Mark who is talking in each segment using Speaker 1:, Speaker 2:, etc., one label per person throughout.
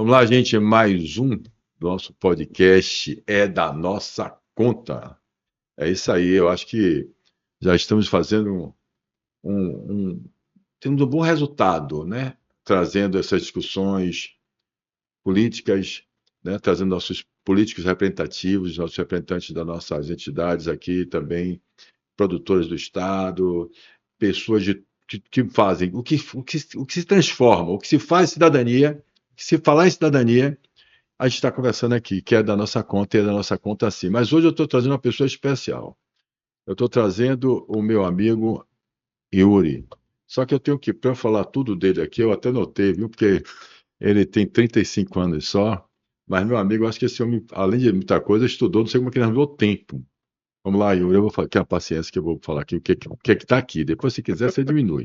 Speaker 1: Vamos lá, gente, mais um nosso podcast é da nossa conta. É isso aí, eu acho que já estamos fazendo temos um bom resultado, né? Trazendo essas discussões políticas, né? Trazendo nossos políticos representativos, nossos representantes das nossas entidades aqui também, produtores do Estado, pessoas que fazem o que se transforma, o que se faz cidadania, que se falar em cidadania, a gente está conversando aqui, que é da nossa conta e é da nossa conta sim. Mas hoje eu estou trazendo uma pessoa especial. Eu estou trazendo o meu amigo Yuri. Só que eu tenho que, para eu falar tudo dele aqui, eu até notei, viu? Porque ele tem 35 anos só, mas meu amigo, eu acho que esse homem, além de muita coisa, estudou, não sei como é que ele arrumou tempo. Vamos lá, Yuri, eu vou falar, tenha paciência que eu vou falar aqui o que é que está aqui. Depois, se quiser, você diminui.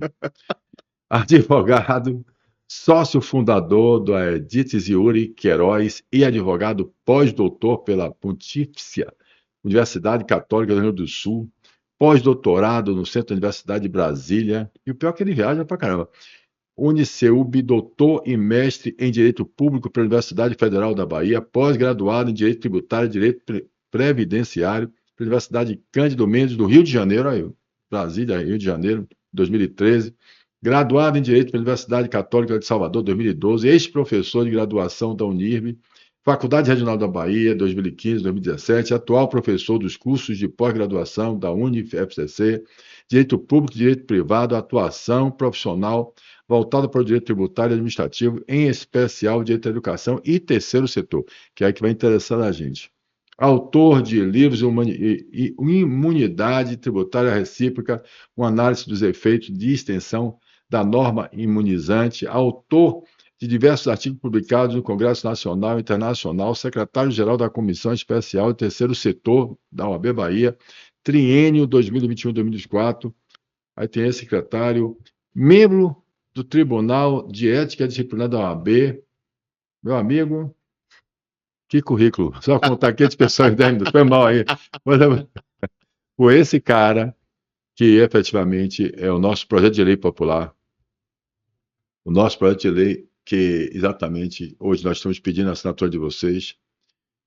Speaker 1: Advogado, sócio fundador do Editis Yuri Queiroz e advogado pós-doutor pela Pontifícia Universidade Católica do Rio Grande do Sul, pós-doutorado no Centro da Universidade de Brasília, e o pior é que ele viaja pra caramba. Uniceub, doutor e mestre em Direito Público pela Universidade Federal da Bahia, pós-graduado em Direito Tributário e Direito Previdenciário pela Universidade Cândido Mendes do Rio de Janeiro, aí, Brasília, Rio de Janeiro, 2013. Graduado em Direito pela Universidade Católica de Salvador, 2012, ex-professor de graduação da Unirv, Faculdade Regional da Bahia, 2015, 2017, atual professor dos cursos de pós-graduação da UniFCC, Direito Público e Direito Privado, atuação profissional voltada para o direito tributário e administrativo, em especial direito da educação e terceiro setor, que é o que vai interessar a gente. Autor de livros Imunidade Tributária Recíproca, uma análise dos efeitos de extensão da norma imunizante, autor de diversos artigos publicados no Congresso Nacional e Internacional, secretário-geral da Comissão Especial do Terceiro Setor da OAB Bahia, triênio 2021-2024, aí tem esse secretário, membro do Tribunal de Ética e Disciplina da OAB, meu amigo, que currículo, só contar aqui as pessoas dentro, foi mal aí, foi esse cara que efetivamente é o nosso projeto de lei popular, o nosso projeto de lei que exatamente hoje nós estamos pedindo a assinatura de vocês,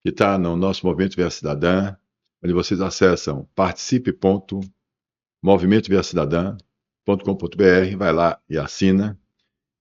Speaker 1: que está no nosso Movimento Via Cidadã, onde vocês acessam participe.movimentoviacidadã.com.br, vai lá e assina.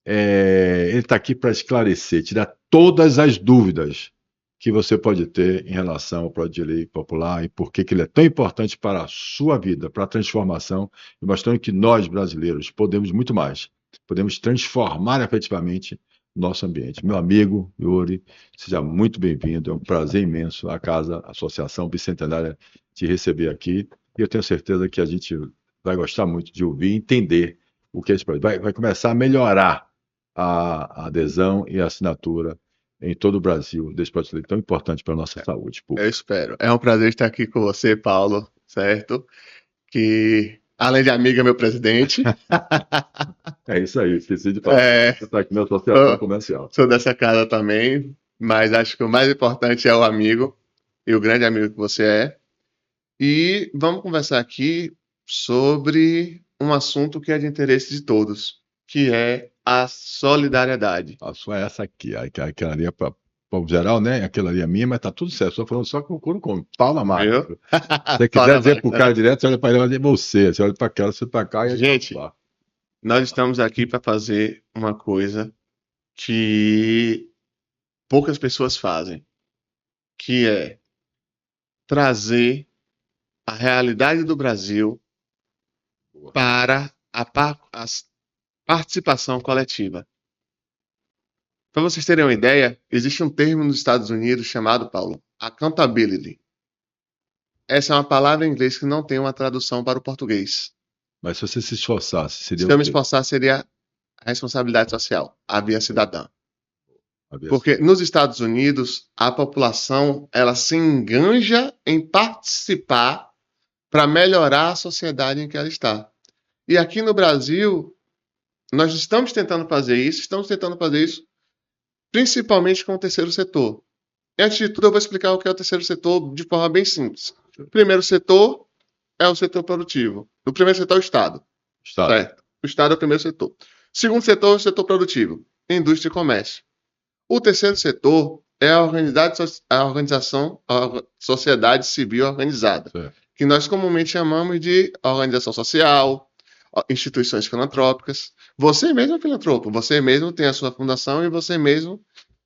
Speaker 1: Ele está aqui para esclarecer, tirar todas as dúvidas que você pode ter em relação ao projeto de lei popular e por que ele é tão importante para a sua vida, para a transformação, e mostrando que nós, brasileiros, podemos muito mais. Podemos transformar efetivamente o nosso ambiente. Meu amigo Yuri, seja muito bem-vindo. É um prazer imenso a Associação Bicentenária te receber aqui. E eu tenho certeza que a gente vai gostar muito de ouvir e entender o que é esse projeto. Vai começar a melhorar a adesão e a assinatura em todo o Brasil desse projeto de lei tão importante para a nossa saúde pública.
Speaker 2: Eu espero. É um prazer estar aqui com você, Paulo, certo? Que, além de amigo, é meu presidente.
Speaker 1: É isso aí, esqueci de falar. Você está aqui na associação comercial.
Speaker 2: Sou dessa casa também, mas acho que o mais importante é o amigo, e o grande amigo que você é. E vamos conversar aqui sobre um assunto que é de interesse de todos, que é a solidariedade.
Speaker 1: A sua é essa aqui, aquela ali é para o geral, né? Aquela ali é minha, mas tá tudo certo. Estou falando só com o couro com pau na máquina.
Speaker 2: Viu?
Speaker 1: Se você quiser dizer para o cara direto, você olha para ele, mas é você. Você olha para aquela, você para cá e
Speaker 2: gente, nós estamos aqui para fazer uma coisa que poucas pessoas fazem, que é trazer a realidade do Brasil para a participação coletiva. Para vocês terem uma ideia, existe um termo nos Estados Unidos chamado, Paulo, accountability. Essa é uma palavra em inglês que não tem uma tradução para o português.
Speaker 1: Mas se você se esforçasse, seria
Speaker 2: Se eu me esforçar, seria a responsabilidade social, a via cidadã. Porque nos Estados Unidos, a população ela se enganja em participar para melhorar a sociedade em que ela está. E aqui no Brasil, nós estamos tentando fazer isso principalmente com o terceiro setor. E antes de tudo, eu vou explicar o que é o terceiro setor de forma bem simples. O primeiro setor é o setor produtivo. O primeiro setor é o Estado. Certo? O Estado é o primeiro setor. O segundo setor é o setor produtivo, indústria e comércio. O terceiro setor é a organização, a sociedade civil organizada,
Speaker 1: Certo.
Speaker 2: que nós comumente chamamos de organização social, instituições filantrópicas. Você mesmo é filantropo, você mesmo tem a sua fundação e você mesmo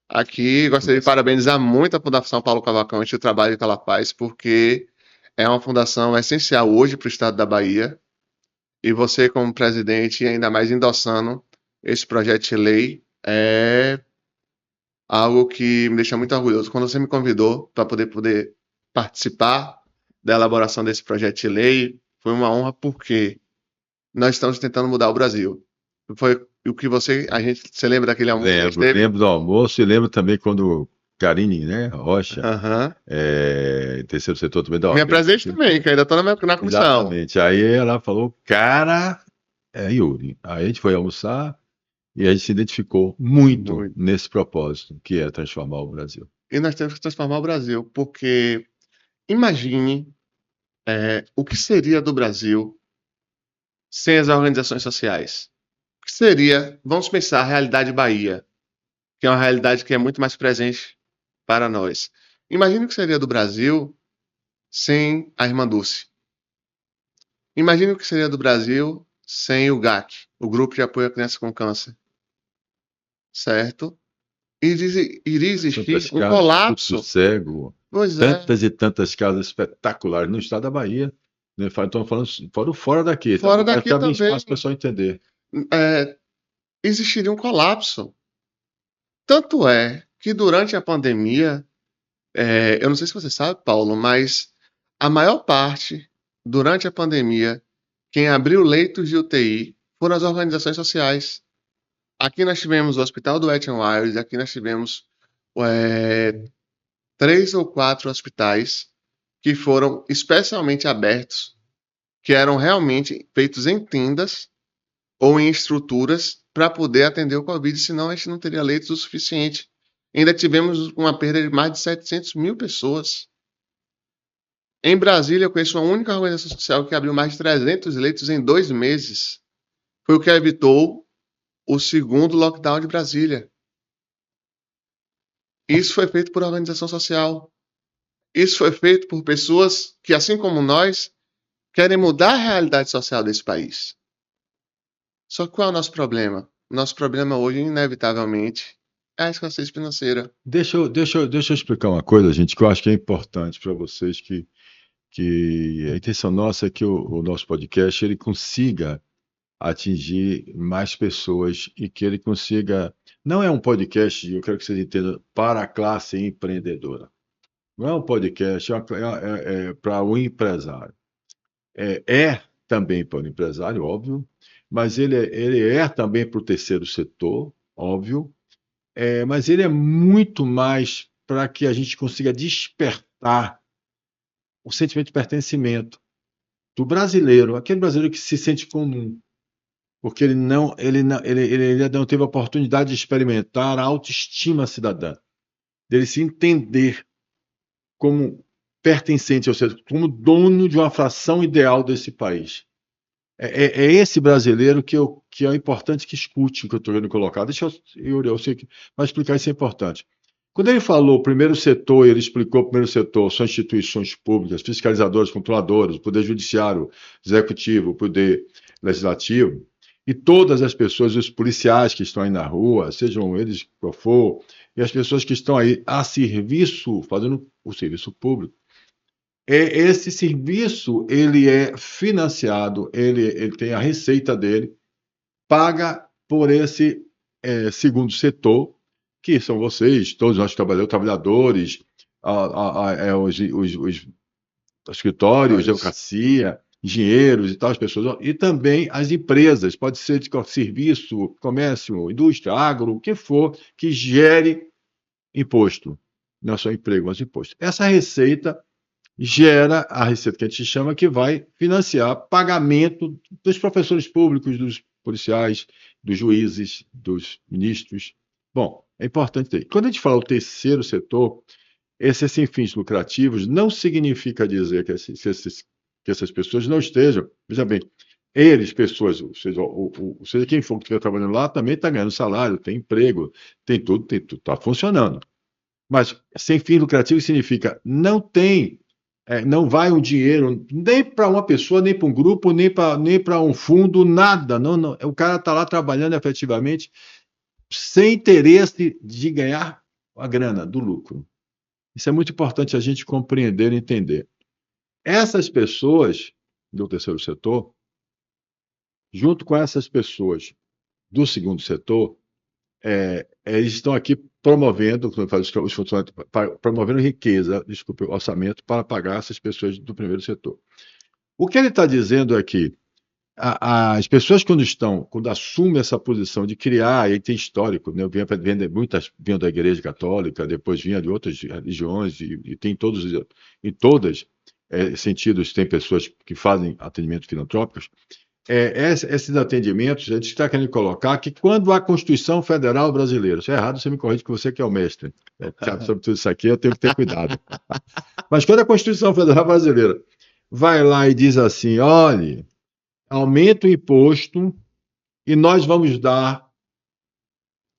Speaker 2: aqui gostaria de parabenizar muito a Fundação Paulo Cavalcante e o trabalho que ela faz, porque é uma fundação essencial hoje para o estado da Bahia. E você, como presidente, e ainda mais endossando esse projeto de lei, é algo que me deixa muito orgulhoso. Quando você me convidou para poder participar da elaboração desse projeto de lei, foi uma honra porque nós estamos tentando mudar o Brasil. Foi o que você lembra daquele almoço que a gente teve?
Speaker 1: Lembro do almoço e lembro também quando Karine, né, Rocha,
Speaker 2: Aham.
Speaker 1: terceiro setor também da
Speaker 2: Minha
Speaker 1: OAB.
Speaker 2: presidente também, que ainda está na comissão.
Speaker 1: Exatamente. Aí ela falou, cara, Yuri. Aí a gente foi almoçar e a gente se identificou muito
Speaker 2: Muito.
Speaker 1: nesse propósito, que é transformar o Brasil.
Speaker 2: E nós temos que transformar o Brasil, porque imagine o que seria do Brasil sem as organizações sociais. O que seria, vamos pensar, a realidade Bahia, que é uma realidade que é muito mais presente para nós. Imagine o que seria do Brasil sem a Irmã Dulce. Imagine o que seria do Brasil sem o GAC, o Grupo de Apoio à Criança com Câncer. Certo? Iria existir
Speaker 1: Tantas
Speaker 2: um
Speaker 1: casas,
Speaker 2: colapso.
Speaker 1: tudo cego,
Speaker 2: Pois é.
Speaker 1: tantas e tantas casas espetaculares no estado da Bahia. Né? Estamos falando fora daqui.
Speaker 2: Fora
Speaker 1: Tá?
Speaker 2: daqui
Speaker 1: Para abrir
Speaker 2: também.
Speaker 1: espaço para o pessoal entender.
Speaker 2: Existiria um colapso. Tanto é que durante a pandemia, eu não sei se você sabe, Paulo, mas a maior parte, durante a pandemia, quem abriu leitos de UTI foram as organizações sociais. Aqui nós tivemos o Hospital do Wet n Wild, aqui nós tivemos 3 ou 4 hospitais que foram especialmente abertos, que eram realmente feitos em tendas ou em estruturas para poder atender o Covid, senão a gente não teria leitos o suficiente. Ainda tivemos uma perda de mais de 700 mil pessoas. Em Brasília, eu conheço uma única organização social que abriu mais de 300 leitos em 2 meses. Foi o que evitou o segundo lockdown de Brasília. Isso foi feito por organização social. Isso foi feito por pessoas que, assim como nós, querem mudar a realidade social desse país. Só que qual é o nosso problema? Nosso problema hoje, inevitavelmente, é a escassez financeira.
Speaker 1: Deixa eu explicar uma coisa, gente, que eu acho que é importante para vocês, que a intenção nossa é que o nosso podcast ele consiga atingir mais pessoas e que ele consiga. Não é um podcast, eu quero que vocês entendam, para a classe empreendedora. Não é um podcast, para o empresário. Também para o empresário, óbvio, mas ele é também para o terceiro setor, óbvio, mas ele é muito mais para que a gente consiga despertar o sentimento de pertencimento do brasileiro, aquele brasileiro que se sente comum, porque ele ainda não teve a oportunidade de experimentar a autoestima cidadã, dele se entender como pertencente, ou seja, como dono de uma fração ideal desse país. É esse brasileiro que é importante que escute o que eu estou querendo colocar. Deixa eu sei que vai explicar isso é importante. Quando ele falou primeiro setor, ele explicou o primeiro setor, são instituições públicas, fiscalizadoras, controladoras, o poder judiciário, executivo, o poder legislativo, e todas as pessoas, os policiais que estão aí na rua, sejam eles qual for, e as pessoas que estão aí a serviço, fazendo o serviço público. Esse serviço ele é financiado, ele tem a receita dele, paga por esse segundo setor, que são vocês, todos nós trabalhadores, os escritórios de advocacia, engenheiros e tal, as pessoas, e também as empresas, pode ser de serviço, comércio, indústria, agro, o que for, que gere imposto, não é só emprego, mas imposto. Essa receita gera a receita que a gente chama que vai financiar pagamento dos professores públicos, dos policiais, dos juízes, dos ministros. Bom, é importante ter. Quando a gente fala o terceiro setor, esses sem fins lucrativos não significa dizer que essas pessoas não estejam. Veja bem, eles, pessoas, seja quem for que estiver trabalhando lá, também está ganhando salário, tem emprego, tem tudo, está funcionando. Mas sem fins lucrativos significa não vai um dinheiro nem para uma pessoa, nem para um grupo, nem para um fundo, nada. Não, o cara está lá trabalhando efetivamente sem interesse de ganhar a grana do lucro. Isso é muito importante a gente compreender e entender. Essas pessoas do terceiro setor, junto com essas pessoas do segundo setor, eles estão aqui promovendo, como eu falo, os funcionários, promovendo riqueza, orçamento para pagar essas pessoas do primeiro setor. O que ele está dizendo é que as pessoas quando assumem essa posição de criar, e tem histórico, né? Muitas vinham da Igreja Católica, depois vinham de outras religiões, e tem em todos sentidos, tem pessoas que fazem atendimentos filantrópicos. Esses atendimentos, a gente está querendo colocar que quando a Constituição Federal Brasileira, se é errado, você me corrige que você que é o mestre, sobre tudo isso aqui eu tenho que ter cuidado. Mas quando a Constituição Federal Brasileira vai lá e diz assim, olha, aumenta o imposto e nós vamos dar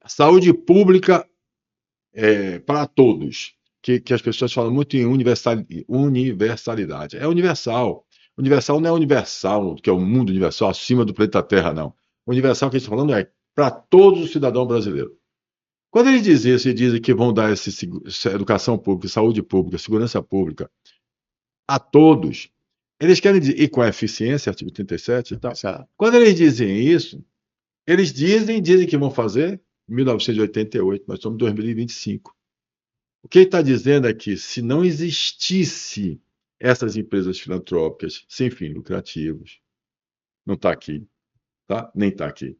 Speaker 1: saúde pública para todos, que as pessoas falam muito em universalidade. É universal. Universal não é universal, que é o mundo universal, acima do planeta Terra, não. O universal que a gente está falando é para todos os cidadãos brasileiros. Quando eles dizem isso e dizem que vão dar essa educação pública, saúde pública, segurança pública a todos, eles querem dizer, e com a eficiência, artigo 37 e tal. Quando eles dizem isso, eles dizem que vão fazer em 1988, nós estamos em 2025. O que ele está dizendo é que se não existisse essas empresas filantrópicas sem fins lucrativos, não está aqui, tá? Nem está aqui.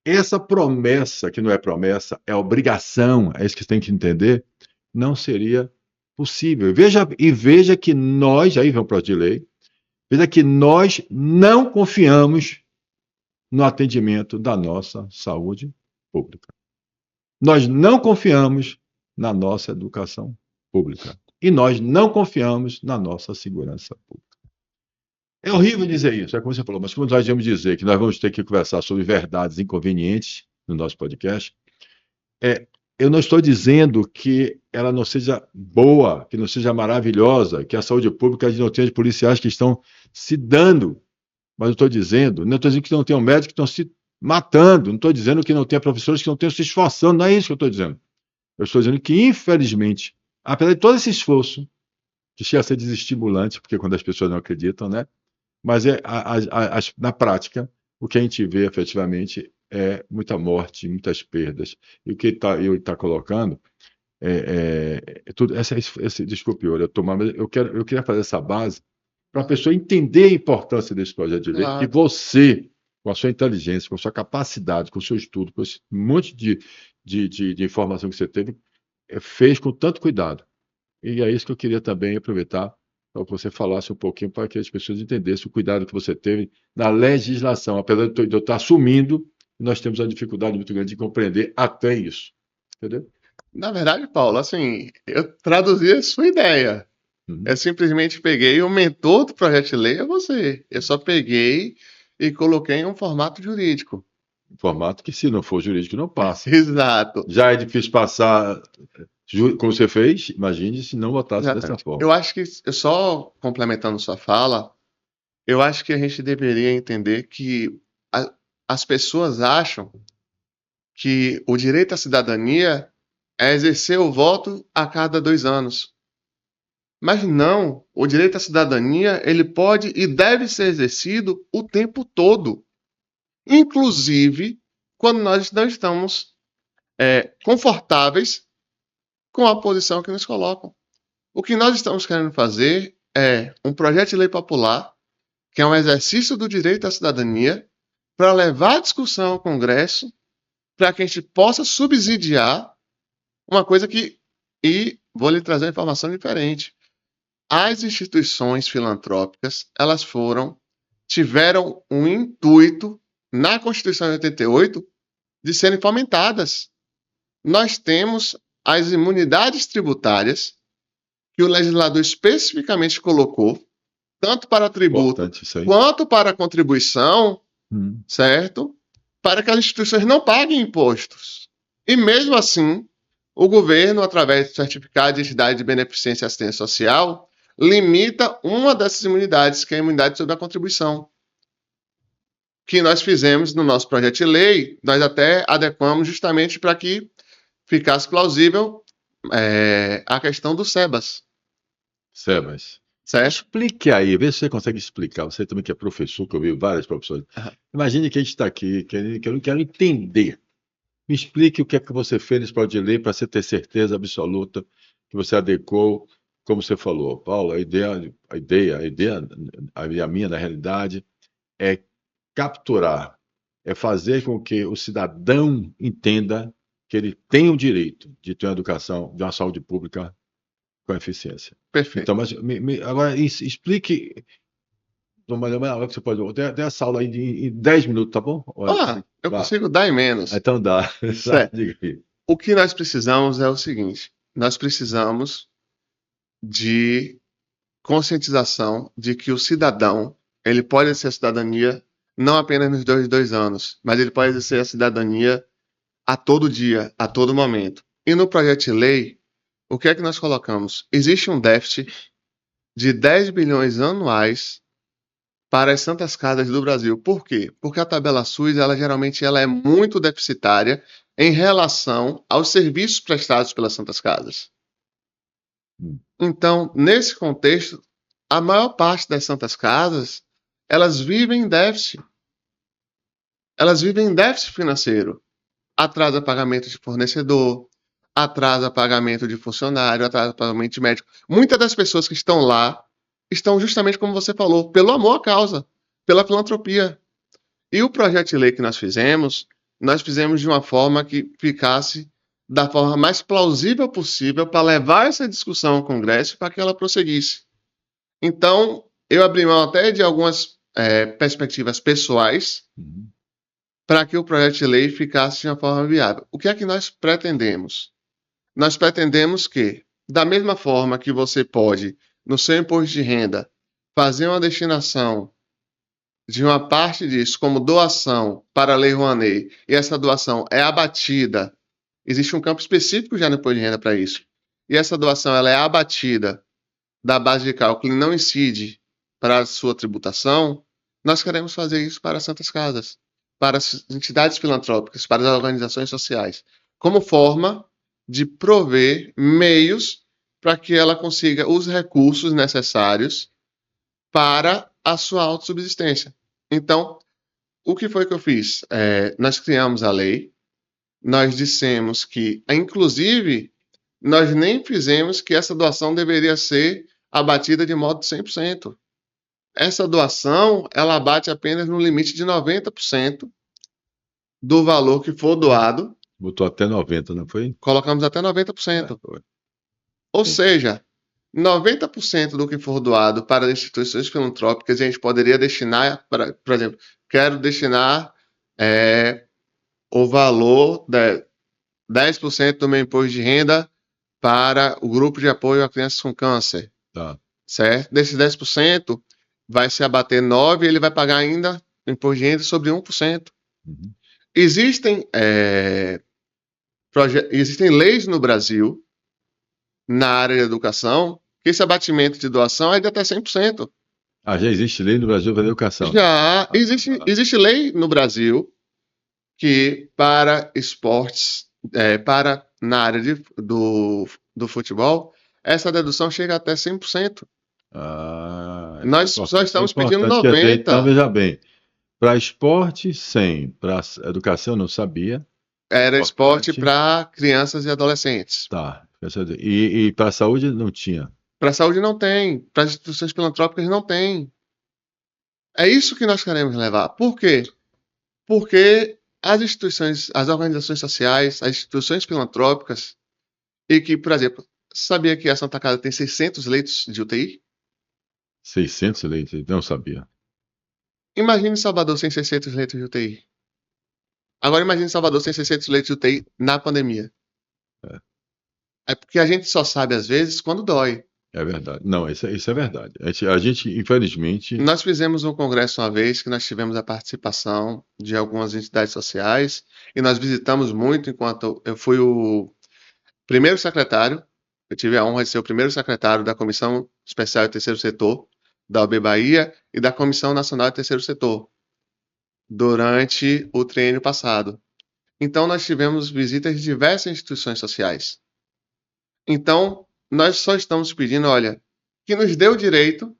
Speaker 1: Essa promessa, que não é promessa, é obrigação, é isso que você tem que entender, não seria possível. Veja que nós, aí vem o projeto de lei, veja que nós não confiamos no atendimento da nossa saúde pública. Nós não confiamos na nossa educação pública. E nós não confiamos na nossa segurança pública. É horrível dizer isso, é como você falou, mas como nós vamos dizer que nós vamos ter que conversar sobre verdades inconvenientes no nosso podcast, eu não estou dizendo que ela não seja boa, que não seja maravilhosa, que a saúde pública não tenha policiais que estão se dando, mas não estou dizendo que não tenham médicos que estão se matando, não estou dizendo que não tenha professores que não estão se esforçando, não é isso que eu estou dizendo. Eu estou dizendo que, infelizmente, apesar de todo esse esforço, que chega a ser desestimulante, porque quando as pessoas não acreditam, né? Mas na prática, o que a gente vê efetivamente é muita morte, muitas perdas. E o que ele está colocando tudo. Desculpe, eu queria fazer essa base para a pessoa entender a importância desse projeto de lei, que você, com a sua inteligência, com a sua capacidade, com o seu estudo, com esse monte de informação que você teve, fez com tanto cuidado. E é isso que eu queria também aproveitar para que você falasse um pouquinho para que as pessoas entendessem o cuidado que você teve na legislação, apesar de eu estar assumindo, nós temos uma dificuldade muito grande de compreender até isso. Entendeu?
Speaker 2: Na verdade, Paulo, assim, eu traduzi a sua ideia. Eu simplesmente peguei o mentor do projeto de lei é você. Eu só peguei e coloquei em um formato jurídico.
Speaker 1: Um formato que, se não for jurídico, não passa.
Speaker 2: Exato.
Speaker 1: Já é difícil passar como você fez, imagine se não votasse dessa forma.
Speaker 2: Eu acho que, só complementando sua fala, eu acho que a gente deveria entender que as pessoas acham que o direito à cidadania é exercer o voto a cada 2 anos. Mas não, o direito à cidadania ele pode e deve ser exercido o tempo todo. Inclusive, quando nós não estamos confortáveis com a posição que nos colocam. O que nós estamos querendo fazer é um projeto de lei popular, que é um exercício do direito à cidadania, para levar a discussão ao Congresso, para que a gente possa subsidiar uma coisa e vou lhe trazer uma informação diferente. As instituições filantrópicas, elas tiveram um intuito na Constituição de 88 de serem fomentadas. Nós temos as imunidades tributárias que o legislador especificamente colocou tanto para tributo
Speaker 1: Importante isso aí.
Speaker 2: quanto para contribuição,
Speaker 1: Hum.
Speaker 2: certo? Para que as instituições não paguem impostos. E mesmo assim, o governo, através do certificado de entidade de beneficência e assistência social, limita uma dessas imunidades, que é a imunidade sobre a contribuição. Que nós fizemos no nosso projeto de lei, nós até adequamos justamente para que ficasse plausível a questão do SEBAS.
Speaker 1: Sebas,
Speaker 2: Certo?
Speaker 1: explique aí, vê se você consegue explicar. Você também que é professor, que eu vi várias professores.
Speaker 2: Aham.
Speaker 1: Imagine que a gente está aqui, que eu não quero entender. Me explique o que é que você fez nesse projeto de lei para você ter certeza absoluta que você adequou, como você falou, Paulo, a minha, na realidade, é capturar, é fazer com que o cidadão entenda que ele tem o direito de ter uma educação, de uma saúde pública com eficiência.
Speaker 2: Perfeito.
Speaker 1: Então, mas agora explique de uma maneira que você pode. Tem essa aula aí em 10 minutos, tá bom?
Speaker 2: Eu
Speaker 1: Vá.
Speaker 2: consigo dar em menos.
Speaker 1: Então dá.
Speaker 2: Certo.
Speaker 1: Diga aí.
Speaker 2: O que nós precisamos é o seguinte: nós precisamos de conscientização de que o cidadão ele pode exercer a cidadania não apenas nos 2 anos, mas ele pode exercer a cidadania a todo dia, a todo momento. E no projeto de lei, o que é que nós colocamos? Existe um déficit de 10 bilhões anuais para as santas casas do Brasil. Por quê? Porque a tabela SUS, geralmente é muito deficitária em relação aos serviços prestados pelas santas casas. Então, nesse contexto, a maior parte das santas casas, elas vivem em déficit. Elas vivem em déficit financeiro. Atrasa pagamento de fornecedor, atrasa pagamento de funcionário, atrasa pagamento de médico. Muitas das pessoas que estão lá estão justamente como você falou, pelo amor à causa, pela filantropia. E o projeto de lei que nós fizemos de uma forma que ficasse da forma mais plausível possível para levar essa discussão ao Congresso para que ela prosseguisse. Então, eu abri mão até de algumas perspectivas pessoais para que o projeto de lei ficasse de uma forma viável. O que é que nós pretendemos? Nós pretendemos que, da mesma forma que você pode, no seu imposto de renda, fazer uma destinação de uma parte disso como doação para a Lei Rouanet, e essa doação é abatida, existe um campo específico já no imposto de renda para isso, e essa doação ela é abatida da base de cálculo e não incide para a sua tributação, nós queremos fazer isso para as santas casas, para as entidades filantrópicas, para as organizações sociais, como forma de prover meios para que ela consiga os recursos necessários para a sua autossubsistência. Então, o que foi que eu fiz? Nós criamos a lei, nós dissemos que, inclusive, nós nem fizemos que essa doação deveria ser abatida de modo 100%. Essa doação, ela abate apenas no limite de 90% do valor que for doado.
Speaker 1: Botou até 90, não foi?
Speaker 2: Colocamos até 90%. Ou seja, 90% do que for doado para as instituições filantrópicas, a gente poderia destinar, por exemplo, quero destinar o valor de 10% do meu imposto de renda para o grupo de apoio a crianças com câncer.
Speaker 1: Tá.
Speaker 2: Certo? Desses 10%, vai se abater 9% e ele vai pagar ainda o imposto de renda sobre 1%.
Speaker 1: Uhum.
Speaker 2: Existem leis no Brasil, na área de educação, que esse abatimento de doação é de até 100%.
Speaker 1: Já existe lei no Brasil para educação.
Speaker 2: Já existe lei no Brasil que para esportes, na área do futebol, essa dedução chega até 100%. Nós só estamos pedindo 90%.
Speaker 1: Então, veja bem, para esporte, 100%. Para educação, não sabia.
Speaker 2: Era esporte para crianças e adolescentes.
Speaker 1: Tá. E para a saúde, não tinha.
Speaker 2: Para a saúde não tem. Para as instituições filantrópicas não tem. É isso que nós queremos levar. Por quê? Porque as instituições, as organizações sociais, as instituições filantrópicas, e que, por exemplo, sabia que a Santa Casa tem 600 leitos de UTI?
Speaker 1: 600 leitos? Não sabia.
Speaker 2: Imagine Salvador sem 600 leitos de UTI. Agora imagine Salvador sem 600 leitos de UTI na pandemia. É porque a gente só sabe, às vezes, quando dói.
Speaker 1: É verdade. Não, isso é verdade. A gente, infelizmente,
Speaker 2: Nós fizemos um congresso uma vez que nós tivemos a participação de algumas entidades sociais e nós visitamos muito enquanto eu fui o primeiro secretário, eu tive a honra de ser o primeiro secretário da Comissão Especial de Terceiro Setor da OAB Bahia e da Comissão Nacional de Terceiro Setor durante o triênio passado. Então, nós tivemos visitas de diversas instituições sociais. Então, nós só estamos pedindo, olha, que nos dê o direito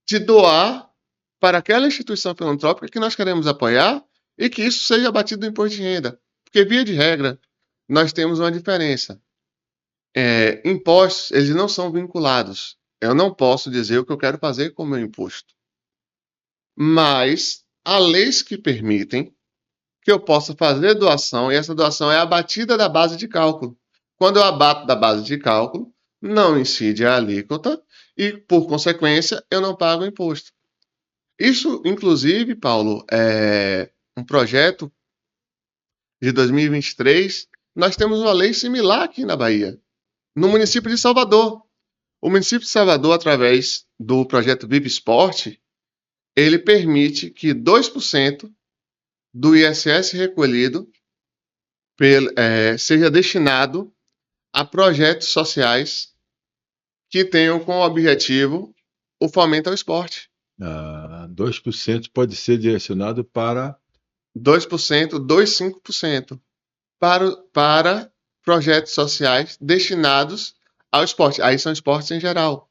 Speaker 2: de doar para aquela instituição filantrópica que nós queremos apoiar e que isso seja abatido do imposto de renda. Porque, via de regra, nós temos uma diferença. Impostos, eles não são vinculados. Eu não posso dizer o que eu quero fazer com o meu imposto. Mas há leis que permitem que eu possa fazer doação e essa doação é abatida da base de cálculo. Quando eu abato da base de cálculo, não incide a alíquota e, por consequência, eu não pago imposto. Isso, inclusive, Paulo, é um projeto de 2023. Nós temos uma lei similar aqui na Bahia, no município de Salvador. O município de Salvador, através do projeto Vive Esporte, ele permite que 2% do ISS recolhido seja destinado a projetos sociais que tenham como objetivo o fomento ao esporte.
Speaker 1: 2% pode ser direcionado para
Speaker 2: 2%, 2,5% para projetos sociais destinados ao esporte. Aí são esportes em geral.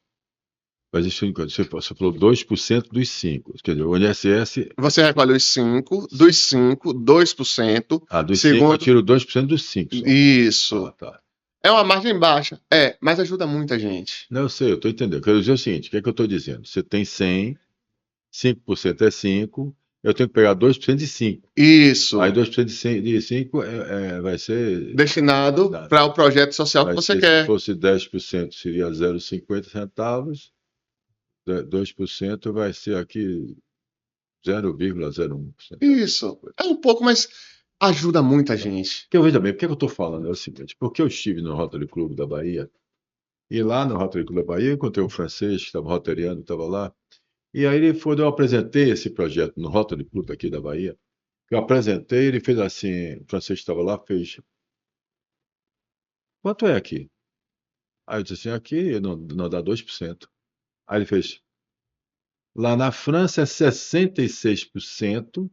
Speaker 1: Mas isso, você falou 2% dos 5. Quer dizer, o INSS.
Speaker 2: Você recolhe os 5, dos 5, 2%.
Speaker 1: Dos 5 eu tiro 2% dos 5.
Speaker 2: Isso.
Speaker 1: Tá.
Speaker 2: É uma margem baixa. Mas ajuda muita gente.
Speaker 1: Não, eu sei, eu estou entendendo. Eu quero dizer o seguinte: o que é que eu estou dizendo? Você tem 100, 5% é 5, eu tenho que pegar 2% de 5.
Speaker 2: Isso.
Speaker 1: Aí 2% de 5 vai ser
Speaker 2: destinado para o projeto social que você quer.
Speaker 1: Se fosse 10%, seria 0,50 centavos. 2% vai ser aqui 0,01%.
Speaker 2: Isso. É um pouco, mas ajuda muita gente.
Speaker 1: Porque veja bem, por que eu estou falando? É o seguinte: porque eu estive no Rotary Club da Bahia, e lá no Rotary Club da Bahia eu encontrei um francês que estava rotariano, estava lá, e aí eu apresentei esse projeto no Rotary Club aqui da Bahia. Eu apresentei, ele fez assim, o francês que estava lá fez: quanto é aqui? Aí eu disse assim: aqui não dá 2%. Aí ele fez: lá na França é 66%,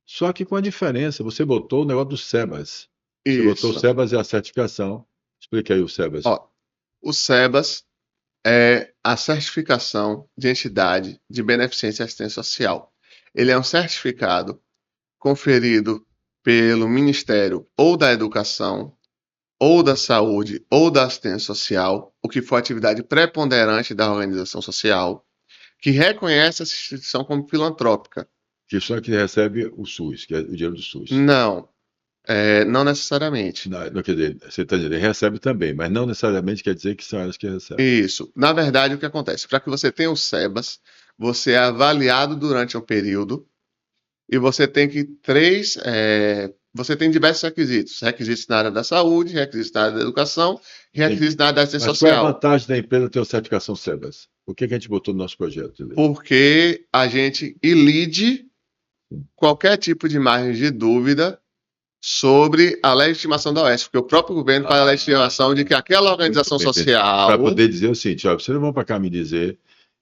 Speaker 1: só que com a diferença, você botou o negócio do SEBAS. Você botou o SEBAS e a certificação. Explica aí o SEBAS.
Speaker 2: O SEBAS é a certificação de entidade de beneficência e assistência social. Ele é um certificado conferido pelo Ministério ou da Educação, ou da Saúde, ou da Assistência Social, o que for atividade preponderante da organização social, que reconhece essa instituição como filantrópica.
Speaker 1: Que só que recebe o SUS, que é o dinheiro do SUS.
Speaker 2: Não, não necessariamente.
Speaker 1: Não, quer dizer, você está dizendo, ele recebe também, mas não necessariamente quer dizer que são elas que recebem.
Speaker 2: Isso. Na verdade, o que acontece? Para que você tenha o SEBAS, você é avaliado durante um período e você tem você tem diversos requisitos. Requisitos na área da saúde, requisitos na área da educação e requisitos na área da assistência social.
Speaker 1: Qual é a vantagem da empresa ter a certificação SEBAS? Por que a gente botou no nosso projeto?
Speaker 2: Porque a gente ilide qualquer tipo de margem de dúvida sobre a legitimação da OAS, porque o próprio governo faz a legitimação de que aquela organização social...
Speaker 1: Para poder dizer o seguinte: olha, vocês não vão para cá me dizer...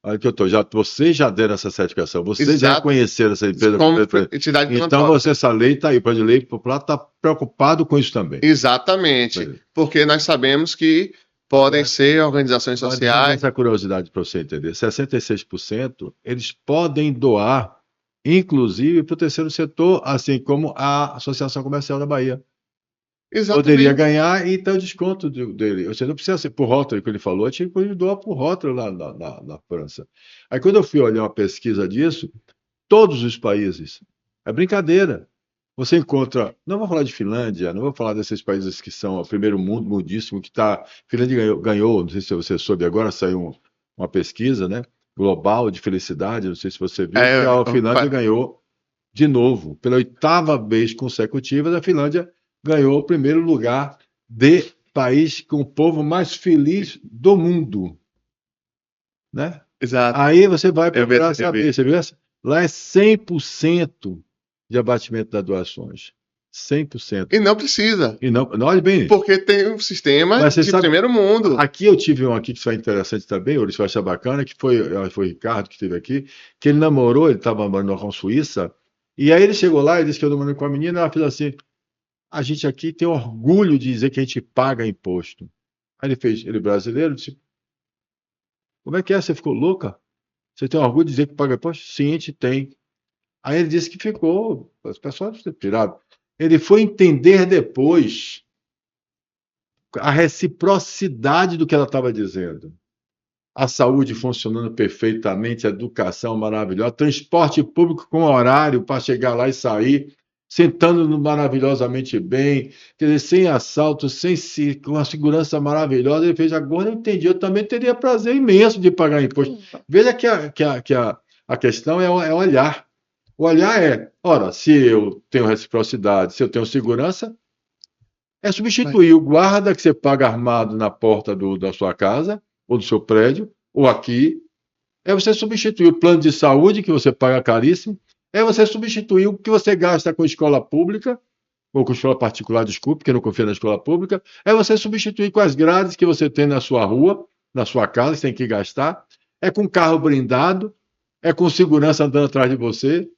Speaker 1: Olha que vocês já deram essa certificação, vocês já reconheceram essa empresa
Speaker 2: como entidade
Speaker 1: então essa lei está aí, o Projeto de Lei Popular está preocupado com isso também.
Speaker 2: Exatamente, porque nós sabemos que podem ser organizações sociais...
Speaker 1: Essa curiosidade para você entender: 66% eles podem doar, inclusive para o terceiro setor, assim como a Associação Comercial da Bahia. Exatamente. Poderia ganhar e ter o desconto dele. Você não precisa ser por Rotary, que ele falou, tinha que doar por Rotary lá na França. Aí quando eu fui olhar uma pesquisa disso, todos os países, é brincadeira. Você encontra, não vou falar de Finlândia, não vou falar desses países que são o primeiro mundo, mundíssimo, que está... Finlândia ganhou, não sei se você soube, agora saiu uma pesquisa, né, global de felicidade, não sei se você viu, que a Finlândia ganhou de novo, pela 8ª vez consecutiva, a Finlândia ganhou o primeiro lugar de país com o povo mais feliz do mundo. né?
Speaker 2: Exato.
Speaker 1: Aí você vai
Speaker 2: Eu vi,
Speaker 1: procurar
Speaker 2: eu
Speaker 1: saber,
Speaker 2: vi.
Speaker 1: você viu essa? Lá é 100% de abatimento das doações. 100%.
Speaker 2: E não precisa,
Speaker 1: E não, olha bem,
Speaker 2: porque tem um sistema
Speaker 1: mas você
Speaker 2: de
Speaker 1: sabe,
Speaker 2: primeiro mundo.
Speaker 1: aqui eu tive um aqui que foi interessante também, o vai achar bacana, que foi o Ricardo que esteve aqui, que ele namorou, ele estava namorando com a Suíça, e aí ele chegou lá e disse que eu namorei com a menina, ela fez assim, a gente aqui tem orgulho de dizer que a gente paga imposto. Aí ele brasileiro, disse, como é que é? Você ficou louca? Você tem orgulho de dizer que paga imposto? Sim, a gente tem. Aí ele disse que ficou, os pessoal tiraram. Ele foi entender depois a reciprocidade do que ela estava dizendo. A saúde funcionando perfeitamente, a educação maravilhosa, transporte público com horário para chegar lá e sair, sentando maravilhosamente bem, quer dizer, sem assalto, com uma segurança maravilhosa. Ele fez, agora eu entendi, eu também teria prazer imenso de pagar imposto. Veja que a questão é olhar. O olhar é, ora, se eu tenho reciprocidade, se eu tenho segurança, é substituir o guarda que você paga armado na porta da sua casa, ou do seu prédio, ou aqui. É você substituir o plano de saúde, que você paga caríssimo. É você substituir o que você gasta com escola pública, ou com escola particular, desculpe, porque eu não confio na escola pública. É você substituir com as grades que você tem na sua rua, na sua casa, que você tem que gastar. É com carro blindado. É com segurança andando atrás de você.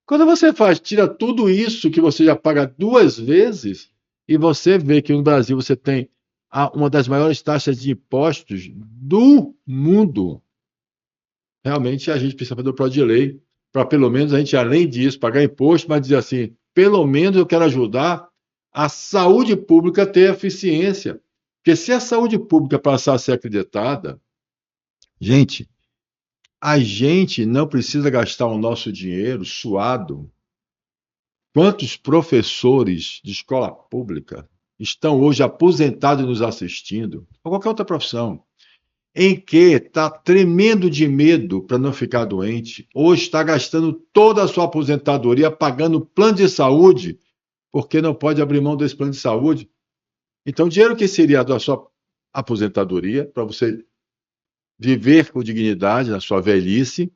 Speaker 1: Quando você tira tudo isso que você já paga 2 vezes, e você vê que no Brasil você tem uma das maiores taxas de impostos do mundo, realmente a gente precisa fazer o projeto de lei para pelo menos a gente, além disso, pagar imposto, mas dizer assim, pelo menos eu quero ajudar a saúde pública a ter eficiência. Porque se a saúde pública passar a ser acreditada, gente, a gente não precisa gastar o nosso dinheiro suado. Quantos professores de escola pública estão hoje aposentados nos assistindo, ou qualquer outra profissão, em que está tremendo de medo para não ficar doente, ou está gastando toda a sua aposentadoria pagando plano de saúde, porque não pode abrir mão desse plano de saúde? Então, o dinheiro que seria da sua aposentadoria, para você viver com dignidade na sua velhice,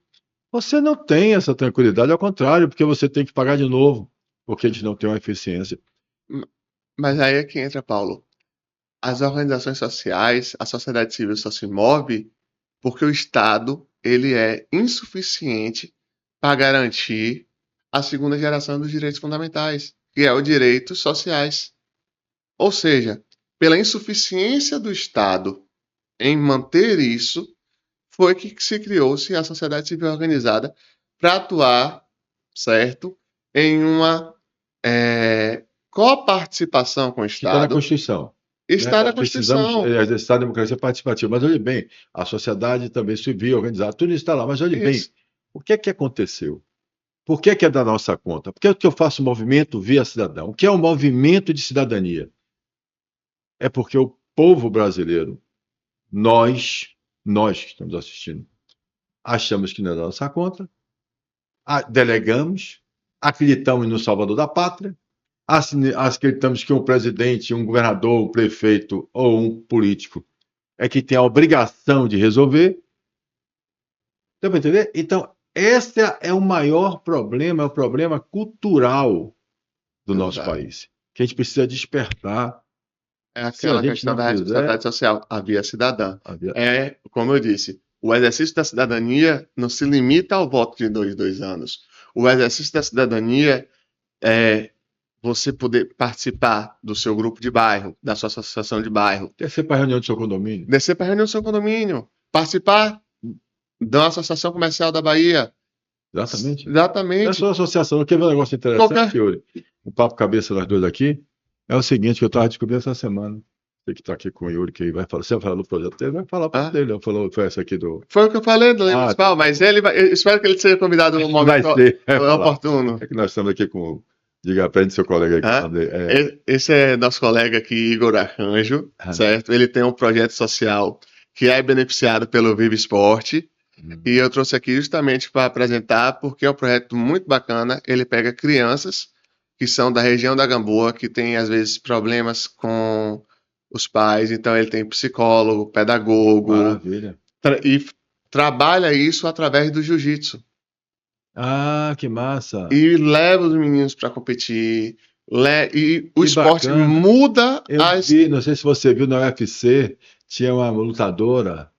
Speaker 1: você não tem essa tranquilidade, ao contrário, porque você tem que pagar de novo, porque a gente não tem uma eficiência.
Speaker 2: Mas aí é que entra, Paulo. As organizações sociais, a sociedade civil só se move porque o Estado ele é insuficiente para garantir a segunda geração dos direitos fundamentais, que é os direitos sociais. Ou seja, pela insuficiência do Estado em manter isso, foi que se criou-se a sociedade civil organizada para atuar, certo, em uma coparticipação com o
Speaker 1: Que está na
Speaker 2: Estado.
Speaker 1: Constituição.
Speaker 2: Está na
Speaker 1: Nós precisamos
Speaker 2: Constituição.
Speaker 1: exercitar a democracia participativa. Mas olhe bem, a sociedade também civil, organizada, tudo isso está lá. Mas olhe bem,
Speaker 2: Isso.
Speaker 1: o que é que aconteceu? Por que é da nossa conta? Por que é que eu faço movimento via cidadão? O que é um movimento de cidadania? É porque o povo brasileiro, nós que estamos assistindo, achamos que não é da nossa conta, delegamos, acreditamos no salvador da pátria, acreditamos que um presidente, um governador, um prefeito ou um político é que tem a obrigação de resolver. Deu para entender? Então, esse é o maior problema, é o problema cultural do nosso país, que a gente precisa despertar.
Speaker 2: É aquela questão da responsabilidade social, a via cidadã. É, como eu disse, o exercício da cidadania não se limita ao voto de 2 anos. O exercício da cidadania é você poder participar do seu grupo de bairro, da sua associação de bairro.
Speaker 1: Descer para a reunião do seu condomínio.
Speaker 2: Descer para a reunião do seu condomínio. Participar da Associação Comercial da Bahia.
Speaker 1: Exatamente.
Speaker 2: Exatamente.
Speaker 1: É só associação. Quer ver um negócio interessante, Yuri? O papo cabeça nós dois aqui é o seguinte, que eu estava descobrindo essa semana. Você que está aqui com o Yuri, que vai falar, você vai falar do projeto dele, vai falar para dele. Foi essa aqui do...
Speaker 2: Foi o que eu falei do Lei Municipal, mas ele vai, eu espero que ele seja convidado no momento oportuno.
Speaker 1: É que nós estamos aqui com... Diga, aprende seu colega aqui.
Speaker 2: Esse é nosso colega aqui, Igor Arcanjo, certo? Ele tem um projeto social que é beneficiado pelo Vive Esporte. E eu trouxe aqui justamente para apresentar, porque é um projeto muito bacana. Ele pega crianças que são da região da Gamboa, que tem às vezes problemas com os pais, então ele tem psicólogo, pedagogo.
Speaker 1: Maravilha.
Speaker 2: E trabalha isso através do jiu-jitsu.
Speaker 1: Ah, que massa!
Speaker 2: E leva os meninos para competir. E o
Speaker 1: Que
Speaker 2: esporte
Speaker 1: bacana!
Speaker 2: muda
Speaker 1: Eu
Speaker 2: as.
Speaker 1: vi, não sei se você viu na UFC, tinha uma lutadora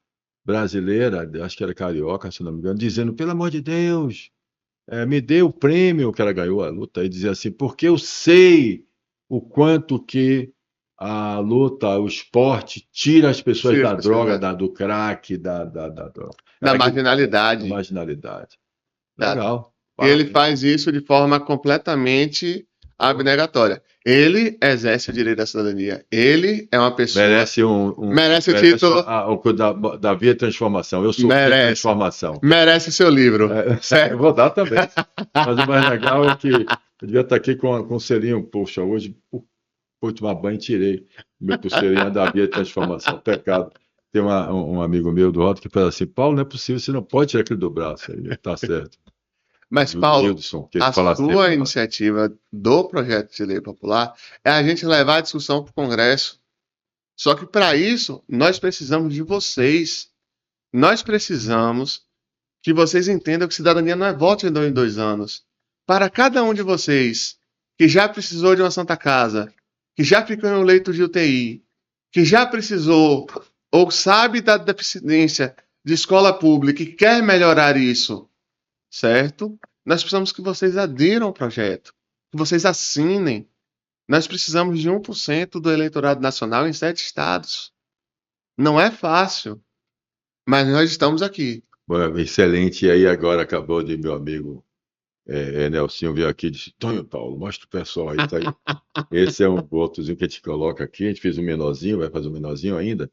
Speaker 1: brasileira, acho que era carioca, se não me engano, dizendo: pelo amor de Deus, me dê o prêmio que ela ganhou a luta. E dizia assim: porque eu sei o quanto que a luta, o esporte, tira as pessoas
Speaker 2: Sim, as
Speaker 1: da
Speaker 2: pessoas,
Speaker 1: droga,
Speaker 2: né?
Speaker 1: do crack,
Speaker 2: Da
Speaker 1: da
Speaker 2: marginalidade.
Speaker 1: marginalidade.
Speaker 2: Tá?
Speaker 1: Legal,
Speaker 2: E ele
Speaker 1: parabéns.
Speaker 2: faz isso de forma completamente abnegatória. Ele exerce o direito à cidadania. Ele é uma pessoa.
Speaker 1: Merece
Speaker 2: Merece o
Speaker 1: merece
Speaker 2: título.
Speaker 1: o da Via Transformação. Eu sou Via
Speaker 2: Merece.
Speaker 1: Transformação.
Speaker 2: Merece o seu livro.
Speaker 1: Eu
Speaker 2: Certo?
Speaker 1: vou dar também. Mas o mais legal é que eu devia estar aqui com o selinho, poxa, hoje, fui tomar banho e tirei o meu pulseirinho da Via Transformação. Pecado. Tem um amigo meu do Roto que fala assim: Paulo, não é possível, você não pode tirar aquele do braço. Aí, tá certo.
Speaker 2: Mas, Paulo,
Speaker 1: Wildson, que ele
Speaker 2: a
Speaker 1: fala
Speaker 2: sua
Speaker 1: sempre. Fala.
Speaker 2: iniciativa do projeto de lei popular é a gente levar a discussão para o Congresso. Só que, para isso, nós precisamos de vocês. Nós precisamos que vocês entendam que cidadania não é voto em 2 anos. Para cada um de vocês que já precisou de uma Santa Casa, que já ficou em um leito de UTI, que já precisou ou sabe da deficiência de escola pública e quer melhorar isso, certo? Nós precisamos que vocês aderam ao projeto, que vocês assinem. Nós precisamos de 1% do eleitorado nacional em 7 estados. Não é fácil, mas nós estamos aqui.
Speaker 1: Bom, excelente. E aí, agora acabou de meu amigo Nelsinho veio aqui e disse: Tonho Paulo, mostra o pessoal aí. Tá aí. Esse é um botozinho que a gente coloca aqui. A gente fez um menorzinho, vai fazer um menorzinho ainda,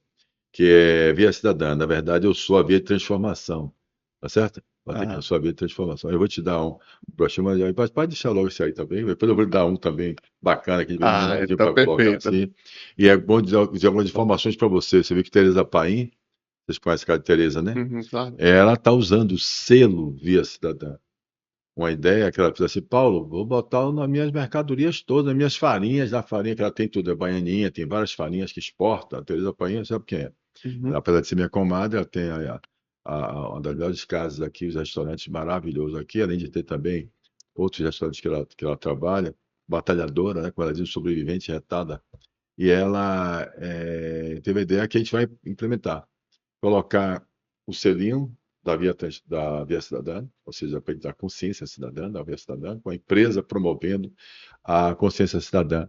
Speaker 1: que é Via Cidadã. Na verdade, eu sou a Via de Transformação. Tá certo? Bota aqui, eu
Speaker 2: Ah,
Speaker 1: sou a Via de Transformação. Eu vou te dar um broxinho, mas pode deixar logo esse aí também. Depois eu vou lhe dar um também bacana aqui, bem menorzinho
Speaker 2: então
Speaker 1: para colocar
Speaker 2: perfeito.
Speaker 1: assim. E é bom dizer algumas informações para você. Você viu que Tereza Paim, vocês conhecem a cara de Tereza, né?
Speaker 2: Uhum, claro.
Speaker 1: Ela está usando o selo Via Cidadã. Uma ideia que ela fez assim: Paulo, vou botar nas minhas mercadorias todas, nas minhas farinhas, na farinha que ela tem tudo, é baianinha, tem várias farinhas que exporta. A Tereza Painha, sabe quem é?
Speaker 2: Uhum.
Speaker 1: Apesar de ser minha comadre, ela tem uma das melhores casas aqui, os restaurantes maravilhosos aqui, além de ter também outros restaurantes que ela trabalha, batalhadora, né, como ela diz, sobrevivente, retada. E ela teve a ideia que a gente vai implementar, colocar o selinho da Via Cidadã, ou seja, para dar consciência cidadã, da Via Cidadã, com a empresa promovendo a consciência cidadã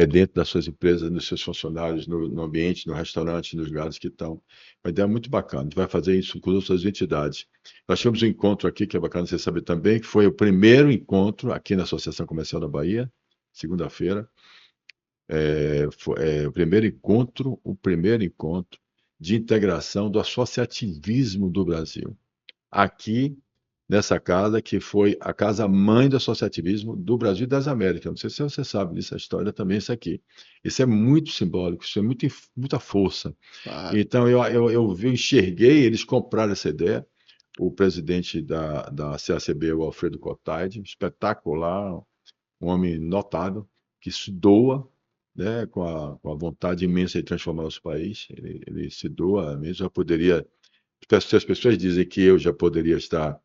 Speaker 1: dentro das suas empresas, nos seus funcionários, no ambiente, no restaurante, nos lugares que estão. Uma ideia muito bacana. A gente vai fazer isso com outras entidades. Nós tivemos um encontro aqui, que é bacana você saber também, que foi o primeiro encontro aqui na Associação Comercial da Bahia, segunda-feira. O primeiro encontro de integração do associativismo do Brasil. Aqui, nessa casa, que foi a casa mãe do associativismo do Brasil e das Américas. Não sei se você sabe disso, a história também é isso aqui. Isso é muito simbólico, isso é muita força.
Speaker 2: Claro.
Speaker 1: Então, eu enxerguei, eles compraram essa ideia. O presidente da CACB, o Alfredo Cotaide, espetacular, um homem notável, que se doa, né, com a vontade imensa de transformar nosso país. Ele se doa mesmo. Já poderia. Se as pessoas dizem que eu já poderia estar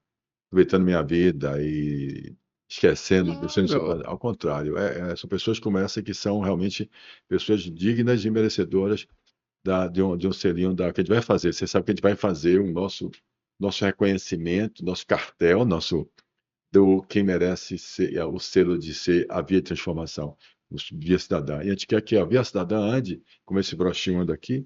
Speaker 1: aproveitando minha vida e esquecendo, deixando isso,
Speaker 2: Claro.
Speaker 1: ao contrário, são pessoas como essa que são realmente pessoas dignas e merecedoras de um selinho que a gente vai fazer. Você sabe que a gente vai fazer o nosso reconhecimento, nosso cartel, do quem merece ser, o selo de ser a Via de Transformação, o Via Cidadã. E a gente quer que a Via Cidadã ande, como esse broxinho anda aqui,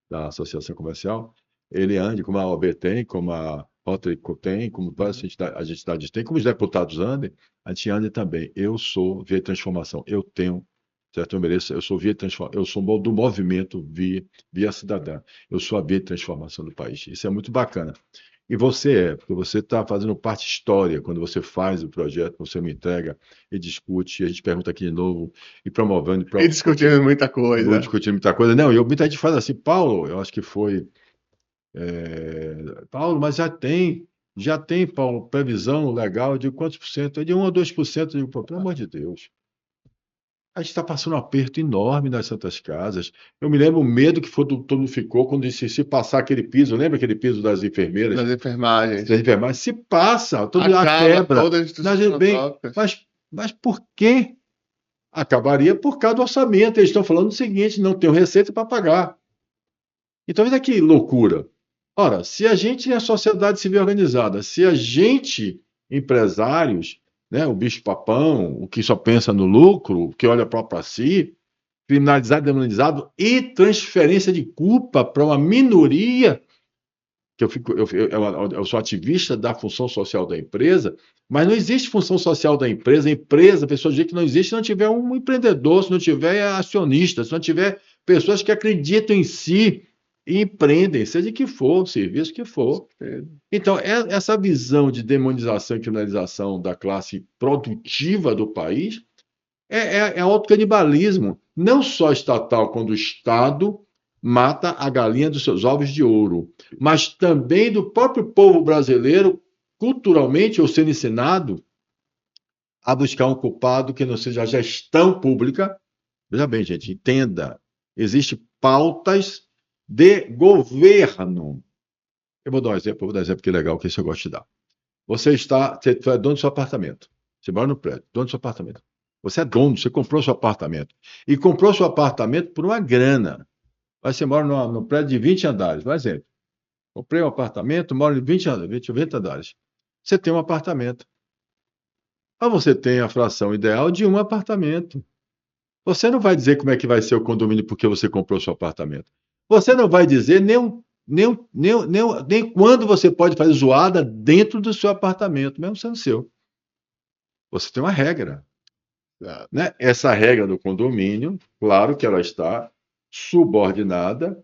Speaker 1: da Associação Comercial, ele ande como a OAB tem, como a Rotary tem, como várias entidades têm, como os deputados andem, a gente ande também. Eu sou Via de Transformação, eu tenho, certo? Eu mereço, eu sou Via de Transformação, eu sou do movimento Via Cidadã, eu sou a Via de Transformação do país. Isso é muito bacana. E você porque você está fazendo parte história, quando você faz o projeto, você me entrega e discute, e a gente pergunta aqui de novo, e promovendo,
Speaker 2: E discutimos muita coisa.
Speaker 1: discutindo muita coisa. Não, e muita gente fala assim: Paulo, eu acho que foi, Paulo, mas já tem, Paulo, previsão legal de quantos por cento? É de 1 a 2%. Eu digo: pô, pelo amor de Deus. A gente está passando um aperto enorme nas Santas Casas. Eu me lembro o medo que todo mundo ficou quando se passar aquele piso, lembra aquele piso das enfermeiras?
Speaker 2: Das enfermagens.
Speaker 1: Das enfermagens. Se passa, todo a
Speaker 2: Acaba
Speaker 1: quebra.
Speaker 2: todas as instituições filantrópicas.
Speaker 1: Mas por quê? Acabaria por causa do orçamento. Eles estão falando o seguinte: não tem receita para pagar. Então, olha que loucura. Ora, se a gente é a sociedade civil organizada, se a gente, empresários, né, o bicho-papão, o que só pensa no lucro, o que olha para si, criminalizado, demonizado e transferência de culpa para uma minoria, que eu sou ativista da função social da empresa, mas não existe função social da empresa, a pessoa diz que não existe se não tiver um empreendedor, se não tiver acionista, se não tiver pessoas que acreditam em si e empreendem, seja que for, serviço que for. Então, essa visão de demonização e criminalização da classe produtiva do país é autocanibalismo, não só estatal, quando o Estado mata a galinha dos seus ovos de ouro, mas também do próprio povo brasileiro, culturalmente, ou sendo ensinado a buscar um culpado que não seja a gestão pública. Veja bem, gente, entenda, existem pautas de governo. Eu vou dar um exemplo que é legal, que esse eu gosto de dar. Você é dono do seu apartamento. Você mora no prédio, dono do seu apartamento. Você é dono, você comprou seu apartamento. E comprou seu apartamento por uma grana. Mas você mora num prédio de 20 andares, por exemplo. Comprei um apartamento, moro em 20 andares. Você tem um apartamento. Mas você tem a fração ideal de um apartamento. Você não vai dizer como é que vai ser o condomínio porque você comprou seu apartamento. Você não vai dizer nem quando você pode fazer zoada dentro do seu apartamento, mesmo sendo seu. Você tem uma regra. Né? Essa regra do condomínio, claro que ela está subordinada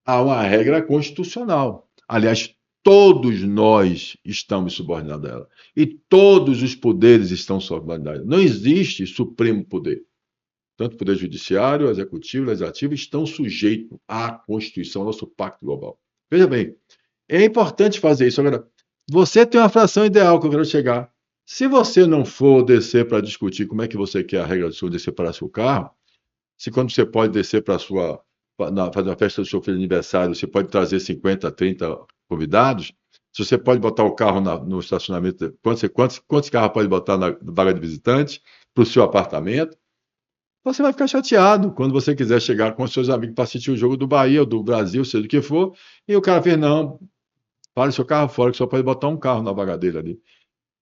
Speaker 1: a uma regra constitucional. Aliás, todos nós estamos subordinados a ela. E todos os poderes estão subordinados a ela. Não existe supremo poder. Tanto o poder judiciário, executivo, legislativo estão sujeitos à Constituição, ao nosso pacto global. Veja bem, é importante fazer isso. Agora, você tem uma fração ideal que eu quero chegar. Se você não for descer para discutir como é que você quer a regra do seu descer para seu carro, se quando você pode descer para fazer uma festa do seu filho de aniversário, você pode trazer 50, 30 convidados, se você pode botar o carro no estacionamento, quantos carros pode botar na vaga de visitante para o seu apartamento, você vai ficar chateado quando você quiser chegar com os seus amigos para assistir o jogo do Bahia ou do Brasil, seja o que for, e o cara fez, não, para o seu carro fora, que só pode botar um carro na vaga dele ali.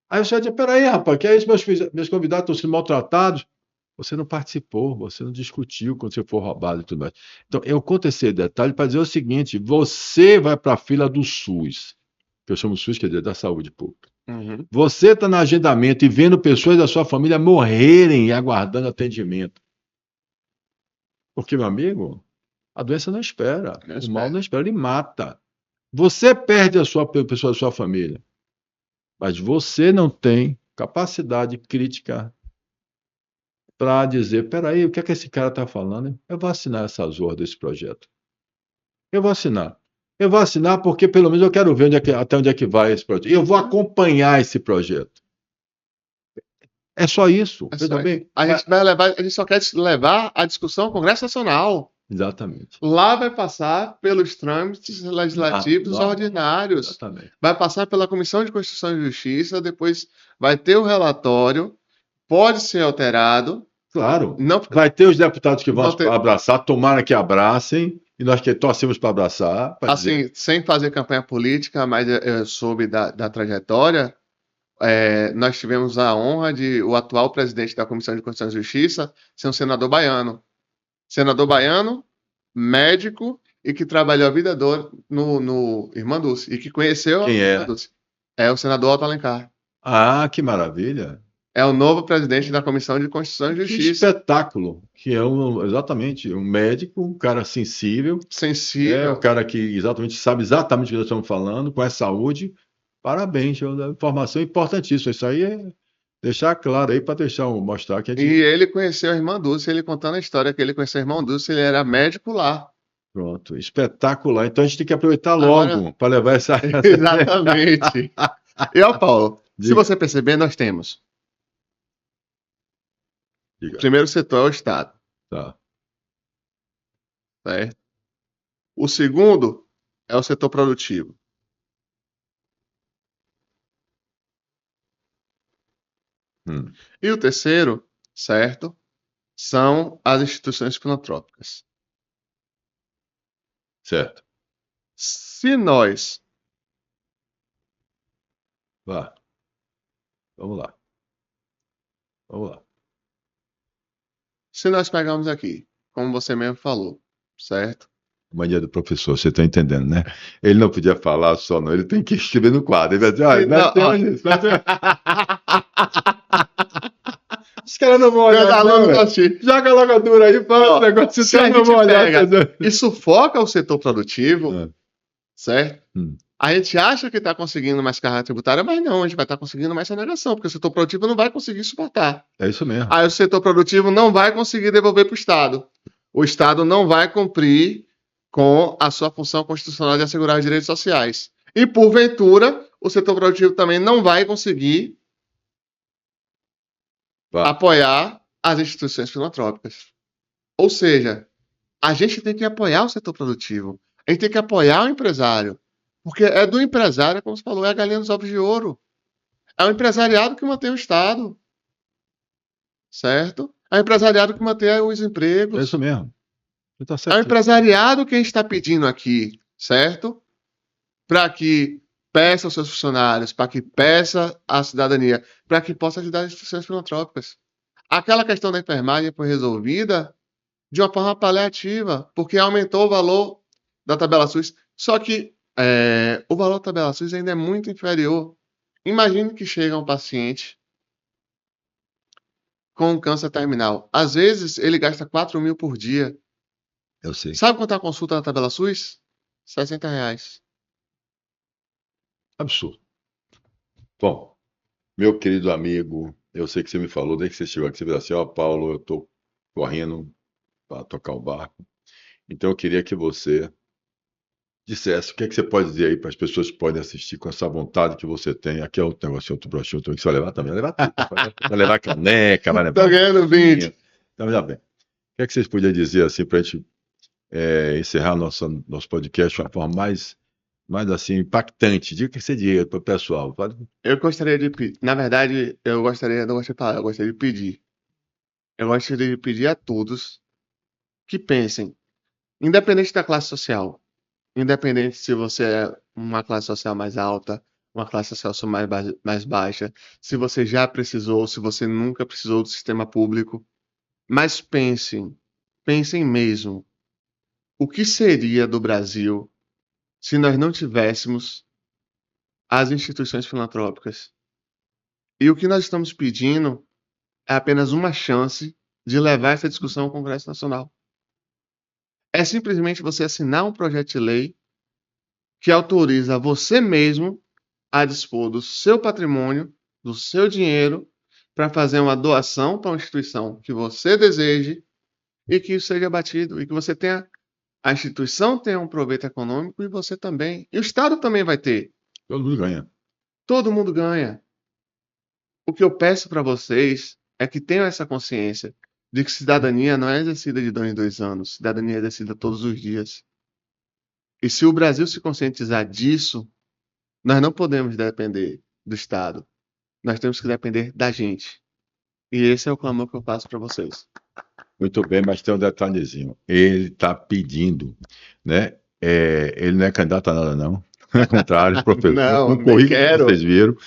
Speaker 1: Aí você vai dizer, peraí, rapaz, que é isso? Meus convidados estão sendo maltratados. Você não participou, você não discutiu quando você for roubado e tudo mais. Então, eu conto esse detalhe para dizer o seguinte: você vai para a fila do SUS, que eu chamo SUS, quer dizer, da saúde pública.
Speaker 2: Uhum.
Speaker 1: Você está no agendamento e vendo pessoas da sua família morrerem e aguardando atendimento. Porque, meu amigo, a doença não espera, o mal não espera, ele mata. Você perde a pessoa da sua família. Mas você não tem capacidade crítica para dizer, peraí, o que é que esse cara está falando? Eu vou assinar essa zorra desse projeto. Eu vou assinar. Eu vou assinar porque pelo menos eu quero ver até onde é que vai esse projeto. Eu vou acompanhar esse projeto. É só isso.
Speaker 2: Veja bem. A gente só quer levar a discussão ao Congresso Nacional.
Speaker 1: Exatamente.
Speaker 2: Lá vai passar pelos trâmites legislativos ordinários.
Speaker 1: Exatamente.
Speaker 2: Vai passar pela Comissão de Constituição e Justiça, depois vai ter o relatório, pode ser alterado.
Speaker 1: Claro. Não, vai ter os deputados que vão abraçar, tomara que abracem, e nós que torcemos para abraçar.
Speaker 2: Assim, sem fazer campanha política, mas eu soube da trajetória. Nós tivemos a honra de o atual presidente da Comissão de Constituição e Justiça ser um senador baiano. Senador baiano, médico e que trabalhou a vida toda no Irmã Dulce e que conheceu
Speaker 1: Quem
Speaker 2: a Irmã Dulce. É o senador Otto Alencar.
Speaker 1: Ah, que maravilha!
Speaker 2: É o novo presidente da Comissão de Constituição e Justiça.
Speaker 1: Que espetáculo! Que é exatamente um médico, um cara sensível.
Speaker 2: Sensível.
Speaker 1: Um cara que sabe exatamente o que nós estamos falando, com a saúde. Parabéns, informação importantíssima. Isso aí é deixar claro aí para mostrar que a gente...
Speaker 2: E ele conheceu a Irmã Dulce, ele contando a história que ele conheceu a Irmã Dulce, ele era médico lá.
Speaker 1: Pronto, espetacular. Então a gente tem que aproveitar logo para levar essa...
Speaker 2: Exatamente. E ó, Paulo, se você perceber, nós temos O primeiro setor é o Estado.
Speaker 1: Tá.
Speaker 2: Certo? O segundo é o setor produtivo. E o terceiro, certo? São as instituições filantrópicas.
Speaker 1: Certo.
Speaker 2: Se nós...
Speaker 1: Vá. Vamos lá. Vamos lá.
Speaker 2: Se nós pegarmos aqui, como você mesmo falou, certo?
Speaker 1: Mania do professor, você está entendendo, né? Ele não podia falar só, não. Ele tem que escrever no quadro. Ele vai dizer, olha, nós temos isso, nós temos... Os caras não vão olhar. Joga logo a dura aí, fala esse negócio.
Speaker 2: Se a gente pega e sufoca o setor produtivo, certo? A gente acha que está conseguindo mais carga tributária, mas não, a gente vai estar conseguindo mais sonegação, porque o setor produtivo não vai conseguir suportar.
Speaker 1: É isso mesmo.
Speaker 2: Aí o setor produtivo não vai conseguir devolver para o Estado. O Estado não vai cumprir com a sua função constitucional de assegurar os direitos sociais. E, porventura, o setor produtivo também não vai conseguir apoiar as instituições filantrópicas. Ou seja, a gente tem que apoiar o setor produtivo. A gente tem que apoiar o empresário. Porque é do empresário, como você falou, é a galinha dos ovos de ouro. É o empresariado que mantém o Estado. Certo? É o empresariado que mantém os empregos.
Speaker 1: É isso mesmo.
Speaker 2: Tá certo. É o empresariado que a gente está pedindo aqui, certo? Para que peça aos seus funcionários, para que peça à cidadania, para que possa ajudar as instituições filantrópicas. Aquela questão da enfermagem foi resolvida de uma forma paliativa, porque aumentou o valor da tabela SUS. Só que o valor da tabela SUS ainda é muito inferior. Imagine que chega um paciente com câncer terminal. Às vezes, ele gasta 4 mil por dia.
Speaker 1: Eu sei.
Speaker 2: Sabe quanto é a consulta na tabela SUS? R$60.
Speaker 1: Absurdo. Bom, meu querido amigo, eu sei que você me falou, desde que você chegou aqui, você falou assim, ó, Paulo, eu tô correndo para tocar o barco. Então eu queria que você dissesse o que é que você pode dizer aí para as pessoas que podem assistir com essa vontade que você tem. Aqui é outro negócio, outro broxinho, que você vai levar também. Vai levar tudo. Vai levar caneca, vai levar...
Speaker 2: Tô ganhando 20.
Speaker 1: Então, já bem. O que é que vocês podiam dizer assim para a gente encerrar nosso podcast de uma forma mais assim, impactante? Diga o que você diria para o pessoal.
Speaker 2: Eu gostaria de pedir. Na verdade, não gostaria de falar, eu gostaria de pedir. Eu gostaria de pedir a todos que pensem, independente da classe social, independente se você é uma classe social mais alta, uma classe social mais baixa, se você já precisou, se você nunca precisou do sistema público, mas pensem mesmo, o que seria do Brasil se nós não tivéssemos as instituições filantrópicas? E o que nós estamos pedindo é apenas uma chance de levar essa discussão ao Congresso Nacional. É simplesmente você assinar um projeto de lei que autoriza você mesmo a dispor do seu patrimônio, do seu dinheiro, para fazer uma doação para uma instituição que você deseje e que isso seja batido, e que você tenha, a instituição tenha um proveito econômico e você também. E o Estado também vai ter.
Speaker 1: Todo mundo ganha.
Speaker 2: Todo mundo ganha. O que eu peço para vocês é que tenham essa consciência de que cidadania não é exercida de 2 em 2 anos, cidadania é exercida todos os dias. E se o Brasil se conscientizar disso, nós não podemos depender do Estado. Nós temos que depender da gente. E esse é o clamor que eu faço para vocês.
Speaker 1: Muito bem, mas tem um detalhezinho. Ele está pedindo, né? Ele não é candidato a nada, não. Ao contrário, professor.
Speaker 2: Não, nem quero.
Speaker 1: Vocês viram.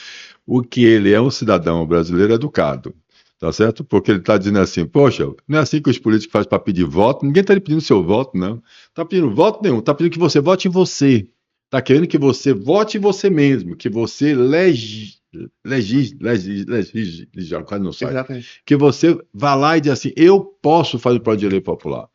Speaker 1: O que ele é um cidadão brasileiro educado. Tá certo? Porque ele está dizendo assim, poxa, não é assim que os políticos fazem para pedir voto. Ninguém está lhe pedindo seu voto, não. Está pedindo voto nenhum. Está pedindo que você vote em você. Está querendo que você vote em você mesmo. Que você quase não sai.
Speaker 2: Exatamente.
Speaker 1: Que você vá lá e diz assim, eu posso fazer o projeto de lei popular.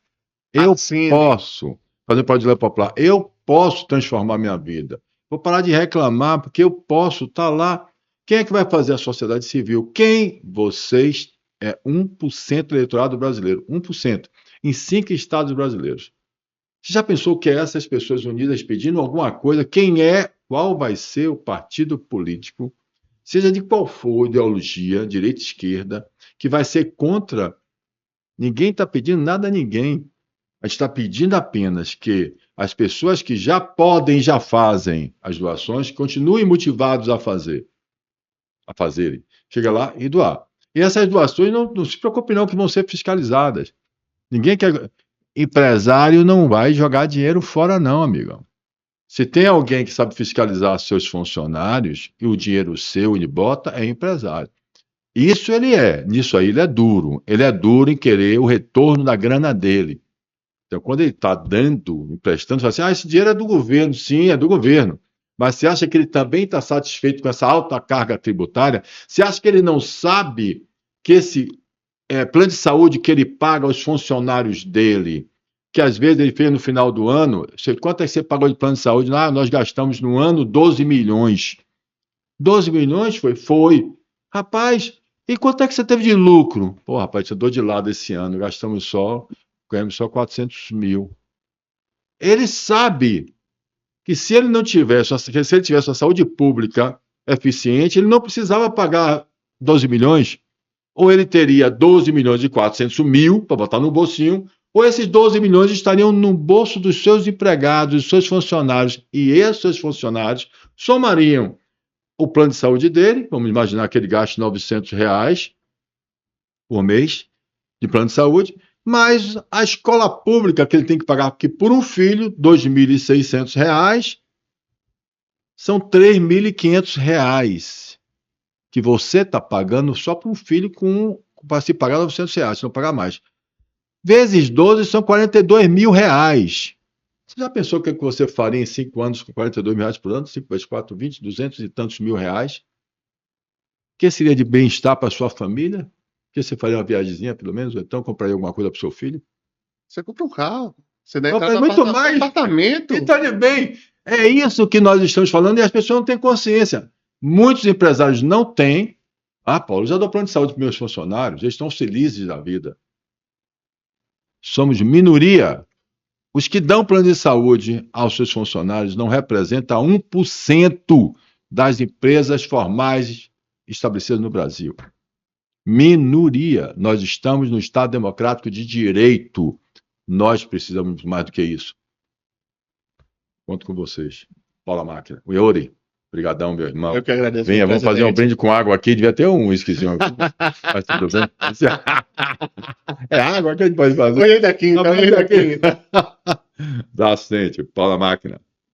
Speaker 1: Eu posso fazer o projeto de lei popular. Eu posso transformar minha vida. Vou parar de reclamar, porque eu posso estar lá. Quem é que vai fazer a sociedade civil? Quem? Vocês é 1% do eleitorado brasileiro. 1%. Em 5 estados brasileiros. Você já pensou que é essas pessoas unidas pedindo alguma coisa? Quem é? Qual vai ser o partido político, seja de qual for ideologia, direita, esquerda, que vai ser contra Ninguém está pedindo nada a ninguém. A gente está pedindo apenas que as pessoas que já podem, já fazem as doações, continuem motivados a fazerem. Chega lá e doar. E essas doações, não se preocupe não, que vão ser fiscalizadas. Ninguém quer... Empresário não vai jogar dinheiro fora não, amigão. Se tem alguém que sabe fiscalizar seus funcionários e o dinheiro seu ele bota, é empresário. Isso ele é. Nisso aí ele é duro. Ele é duro em querer o retorno da grana dele. Então, quando ele está dando, emprestando, você fala assim, esse dinheiro é do governo. Sim, é do governo. Mas você acha que ele também está satisfeito com essa alta carga tributária? Você acha que ele não sabe que esse plano de saúde que ele paga aos funcionários dele, que às vezes ele fez no final do ano, quanto é que você pagou de plano de saúde? Nós gastamos no ano 12 milhões. 12 milhões foi? Foi. Rapaz, e quanto é que você teve de lucro? Pô, rapaz, eu dou de lado esse ano, ganhamos só 400 mil. Ele sabe que se ele tivesse uma saúde pública eficiente, ele não precisava pagar 12 milhões, ou ele teria 12 milhões e 400 mil para botar no bolsinho, ou esses 12 milhões estariam no bolso dos seus empregados, dos seus funcionários, e esses funcionários somariam o plano de saúde dele, vamos imaginar que ele gaste R$900 por mês de plano de saúde, mas a escola pública que ele tem que pagar, porque por um filho, R$2.600, são R$3.500 que você está pagando só para um filho para se pagar R$900, se não pagar mais. Vezes 12 são R$42 mil. Você já pensou o que você faria em 5 anos com R$42 mil por ano? 5 vezes 4, 20, 200 e tantos mil reais? O que seria de bem-estar para a sua família? Que você faria uma viagemzinha, pelo menos? Ou então compraria alguma coisa para o seu filho?
Speaker 2: Você compra um carro. Você deve entrar
Speaker 1: muito
Speaker 2: no
Speaker 1: mais
Speaker 2: apartamento.
Speaker 1: Então, de bem, é isso que nós estamos falando e as pessoas não têm consciência. Muitos empresários não têm. Paulo, já dou plano de saúde para meus funcionários, eles estão felizes da vida. Somos minoria. Os que dão plano de saúde aos seus funcionários não representam 1% das empresas formais estabelecidas no Brasil. Minoria. Nós estamos no Estado Democrático de Direito. Nós precisamos mais do que isso. Conto com vocês. Paula Máquina. O Iori. Obrigadão, meu irmão.
Speaker 2: Eu que agradeço.
Speaker 1: Venha, vamos fazer um brinde com água aqui. Devia ter um whiskyzinho aqui. Mas tudo bem. É água que a gente pode fazer.
Speaker 2: Olhei daqui, então.
Speaker 1: Dá assistente. Paula Máquina.